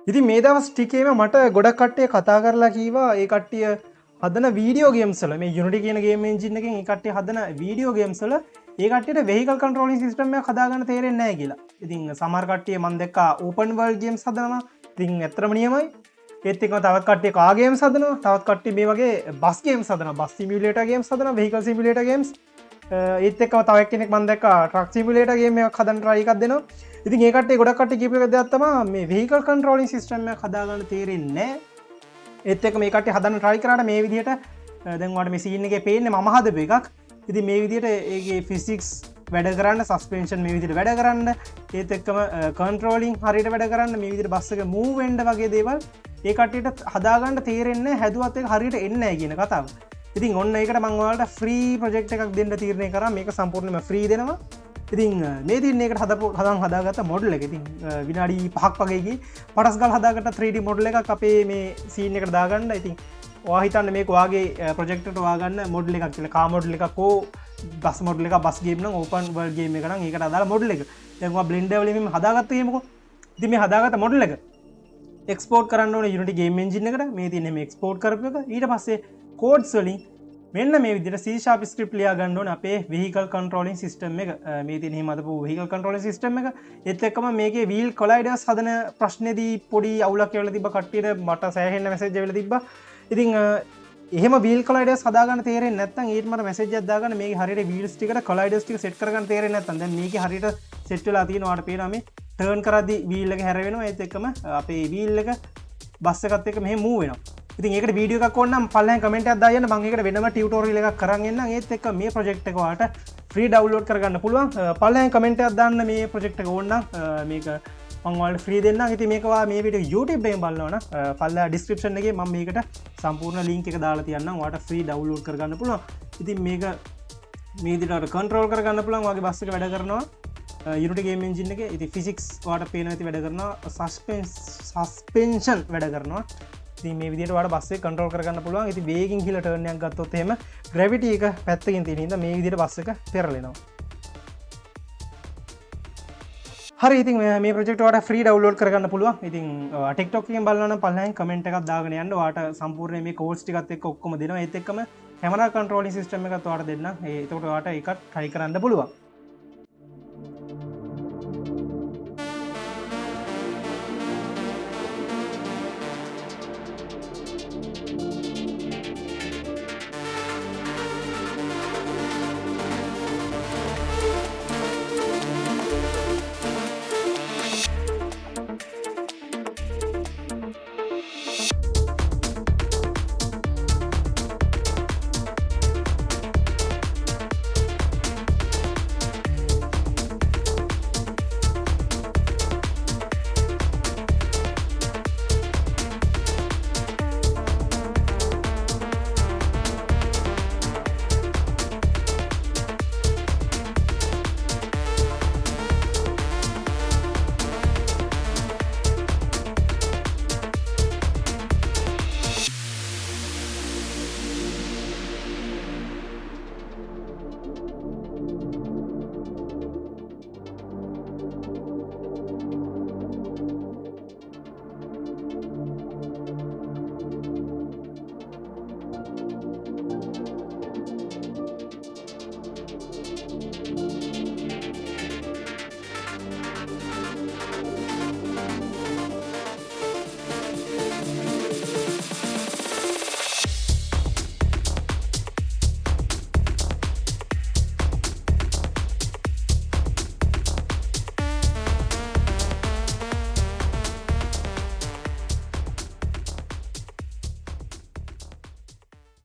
ඉතින් මේ දවස් ටිකේම මට ගොඩක් කට්ටිය කතා කරලා කීවා ඒ කට්ටිය හදන වීඩියෝ ගේම්ස් වල මේ Unity කියන ගේම් එන්ජින් එකෙන් ඒ කට්ටිය හදන වීඩියෝ ගේම්ස් වල ඒ කට්ටියට vehicle controlling system එකක් හදාගන්න තේරෙන්නේ නැහැ කියලා. ඉතින් සමහර කට්ටිය මම දැක්කා open world games හදනවා. ඉතින් ඇත්තම නියමයි. ඒත් එක්කම තවත් කට්ටිය car games හදනවා. තවත් කට්ටිය මේ වගේ bus games හදනවා. bus simulator games හදනවා. vehicle simulator games. ඒත් එක්කම තව එක්කෙනෙක් මම දැක්කා truck simulator game එකක් හදන්න try එකක් දෙනවා. ඉතින් ඒ කට්ටිය ගොඩක් කට්ටිය කියපු එක දෙයක් තමයි මේ vehicle controlling system එකක් හදාගන්න තේරෙන්නේ නැහැ. ඒත් එක්ක මේ කට්ටිය හදන්න try කරාට මේ විදිහට දැන් ඔයාලට මේ scene එකේ පේන්නේ මම හදපු එකක්. ඉතින් මේ විදිහට ඒකේ physics වැඩ කරන්න suspension මේ විදිහට වැඩ කරන්න ඒත් එක්කම controlling හරියට වැඩ කරන්න මේ විදිහට බස් එක move වෙන්න වගේ දේවල් ඒ කට්ටියට හදාගන්න තේරෙන්නේ හැදුවත් ඒක හරියට එන්නේ නැහැ කියන කතාව. ඉතින් ඔන්න ඒකට මම ඔයාලට free project එකක් දෙන්න තීරණය කරා. මේක සම්පූර්ණයෙන්ම free දෙනවා. ඉතින් මේ තියන්නේකට හදාගත්ත මොඩල් එක. ඉතින් විනාඩි 5ක් වගේ ගියේ පටස් ගාලා හදාගත්ත 3D මොඩල් එකක් අපේ මේ සීන් එකට දාගන්න. ඉතින් ඔයා හිතන්න මේක ඔයාගේ ප්‍රොජෙක්ට් එකට ඔයා ගන්න මොඩල් එකක් කියලා. කාර් මොඩල් එකක් හෝ බස් මොඩල් එකක් බස් ගේම් නම් ඕපන් වර්ල්ඩ් ගේම් එක නම් ඒකට අදාළ මොඩල් එක. දැන් ඔයා බ්ලෙන්ඩර් වලින් මේ හදාගත්ත ගේමකෝ. ඉතින් මේ හදාගත්ත මොඩල් එක එක්ස්පෝර්ට් කරන්න ඕනේ Unity game engine එකට. මේ තියෙන්නේ මේ එක්ස්පෝර්ට් කරපු එක. ඊට පස්සේ කෝඩ්ස් වලින් මෙන්න මේ විදිහට C# script ලියා ගන්න ඕනේ අපේ vehicle controlling system එක. මේ තියෙන හිම අදපු vehicle controlling system එක. ඒත් එක්කම මේකේ wheel colliders හදන ප්‍රශ්නේදී පොඩි අවුලක් එවලා තිබ්බ කට්ටියට මට සෑහෙන්න මැසේජ් එවලා තිබ්බා. ඉතින් එහෙම wheel colliders හදාගන්න තේරෙන්නේ නැත්නම් ඊට මට මැසේජ් එකක් දාගන්න මේකේ හරියට wheels ටිකට colliders ටික set කරගන්න තේරෙන්නේ නැත්නම් දැන් මේකේ හරියට set වෙලා තියෙනවා. ඔයාලට පේනවා මේ turn කරද්දි wheel එක හැර වෙනවා. ඒත් එක්කම අපේ wheel එක බස් එකත් එක්ක මෙහෙම move වෙනවා. ඉතින් ඒකට වීඩියෝ එකක් ඕන නම් පල්ලෙන් කමෙන්ට් එකක් දාන්න. මම ඒකට වෙනම ටියුටෝරියල් එකක් කරන් එන්නම්. ඒත් එක්ක මේ ප්‍රොජෙක්ට් එක ඔයාලට ෆ්‍රී ඩවුන්ලෝඩ් කරගන්න පුළුවන්. පල්ලෙන් කමෙන්ට් එකක් දාන්න මේ ප්‍රොජෙක්ට් එක ඕන නම් මේක මම ඔයාලට ෆ්‍රී දෙන්නම්. ඉතින් මේක ඔයා මේ වීඩියෝ YouTube එකෙන් බලනවා නම් පල්ලා ඩිස්ක්‍රිප්ෂන් එකේ මම මේකට සම්පූර්ණ ලින්ක් එක දාලා තියන්නම්. ඔයාලට ෆ්‍රී ඩවුන්ලෝඩ් කරගන්න පුළුවන්. ඉතින් මේක මේ විදිහට කන්ට්‍රෝල් කරගන්න පුළුවන්. ඔයාගේ බස් එක වැඩ කරනවා Unity game engine එකේ. ඉතින් physics ඔයාලට පේන ඇති වැඩ කරනවා. suspension වැඩ කරනවා. ඉතින් මේ විදිහට ඔයාලට බස් එක කන්ට්‍රෝල් කරගන්න පුළුවන්. ඉතින් වේගින් කියලා ටර්න් එකක් ගත්තොත් එහෙම gravity එක පැත්තකින් තියෙන හින්දා මේ විදිහට බස් එක පෙරලෙනවා. හරි ඉතින් මේ ප්‍රොජෙක්ට් ඔයාලට ෆ්‍රී ඩවුන්ලෝඩ් කරගන්න පුළුවන්. ඉතින් TikTok එකෙන් බලනවා නම් පල්ලෙන් කමෙන්ට් එකක් දාගෙන යන්න. ඔයාලට සම්පූර්ණයෙන් මේ කෝඩ්ස් ටිකත් එක්ක ඔක්කොම දෙනවා. ඒත් එක්කම කැමරා කන්ට්‍රෝලින් සිස්ටම් එකත් ඔයාලට දෙන්නම්. එතකොට ඔයාලට ඒකත් try කරන්න පුළුවන්.